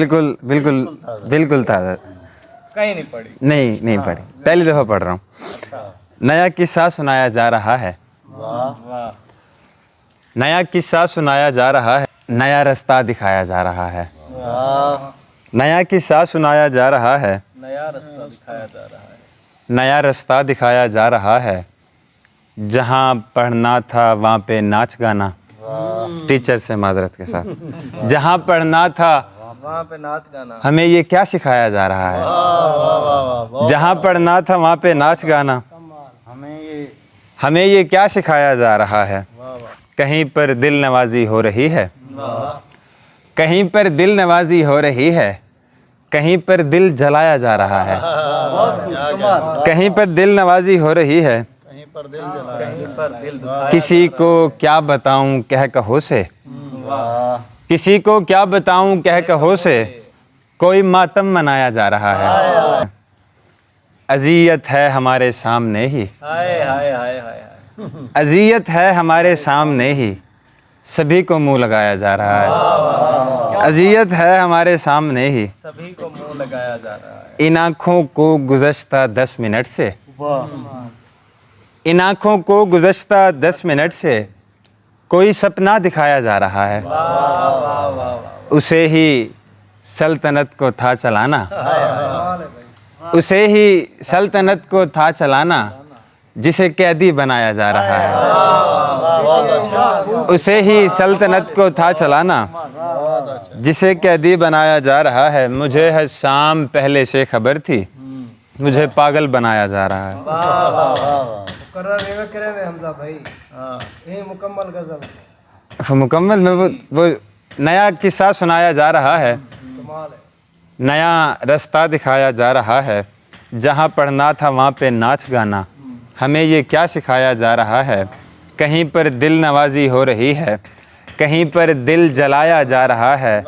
بالکل بالکل بالکل تازہ. کہیں نہیں پڑھی. نہیں پڑھی, پہلی دفعہ پڑھ رہا ہوں. نیا قصہ سنایا جا رہا ہے, نیا قصہ سنایا جا رہا ہے, نیا رستہ دکھایا جا رہا ہے. نیا قصہ سنایا جا رہا ہے, نیا رستہ دکھایا جا رہا ہے. نیا رستہ دکھایا جا رہا ہے. جہاں پڑھنا تھا وہاں پہ ناچ گانا. ٹیچر سے معذرت کے ساتھ. جہاں پڑھنا تھا وہاں پہ ناچ گانا. ہمیں یہ کیا سکھایا جا رہا ہے؟ جہاں پڑھنا تھا وہاں پہ ناچ گانا. ہمیں یہ کیا سکھایا جا رہا ہے؟ کہیں پر دل نوازی ہو رہی ہے, کہیں پر دل نوازی ہو رہی ہے, کہیں پر دل جلایا جا رہا ہے. کہیں پر دل نوازی ہو رہی ہے, کہیں پر دل کسی کو کیا بتاؤں کہہ کہو سے, کسی کو کیا بتاؤں کہہ کہو سے, کوئی ماتم منایا جا رہا ہے. اذیت ہے ہمارے سامنے ہی, ہائے ہائے ہائے ہائے. اذیت ہے ہمارے سامنے ہی, سبھی کو منہ لگایا جا رہا ہے. اذیت ہے ہمارے سامنے ہی, سبھی کو منہ لگایا جا رہا ہے. ان آنکھوں کو گزشتہ 10 منٹ سے, ان آنکھوں کو گزشتہ 10 منٹ سے کوئی سپنا دکھایا جا رہا ہے. اسے ہی سلطنت کو تھا چلانا, اسے ہی سلطنت کو تھا چلانا, جسے قیدی بنایا جا رہا ہے. اسے ہی سلطنت کو تھا چلانا, جسے قیدی بنایا جا رہا ہے. مجھے ہر شام پہلے سے خبر تھی, مجھے پاگل بنایا جا رہا ہے. مکمل میں وہ نیا قصہ سنایا جا رہا ہے, نیا رستہ دکھایا جا رہا ہے. جہاں پڑھنا تھا وہاں پہ ناچ گانا. ہمیں یہ کیا سکھایا جا رہا ہے؟ کہیں پر دل نوازی ہو رہی ہے, کہیں پر دل جلایا جا رہا ہے.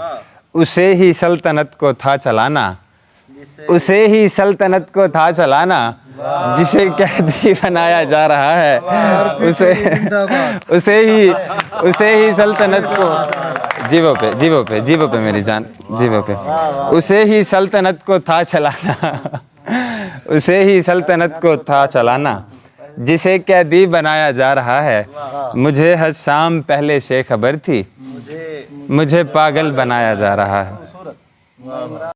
اسے ہی سلطنت کو تھا چلانا, اسے ہی سلطنت کو تھا چلانا, جسے قیدی بنایا جا رہا ہے. اسے ہی سلطنت کو, جیبوں پہ میری جان, جیبوں پہ. اسے ہی سلطنت کو تھا چلانا, اسے ہی سلطنت کو تھا چلانا, جسے قیدی بنایا جا رہا ہے. مجھے ہر شام پہلے سے خبر تھی, مجھے پاگل بنایا جا رہا ہے.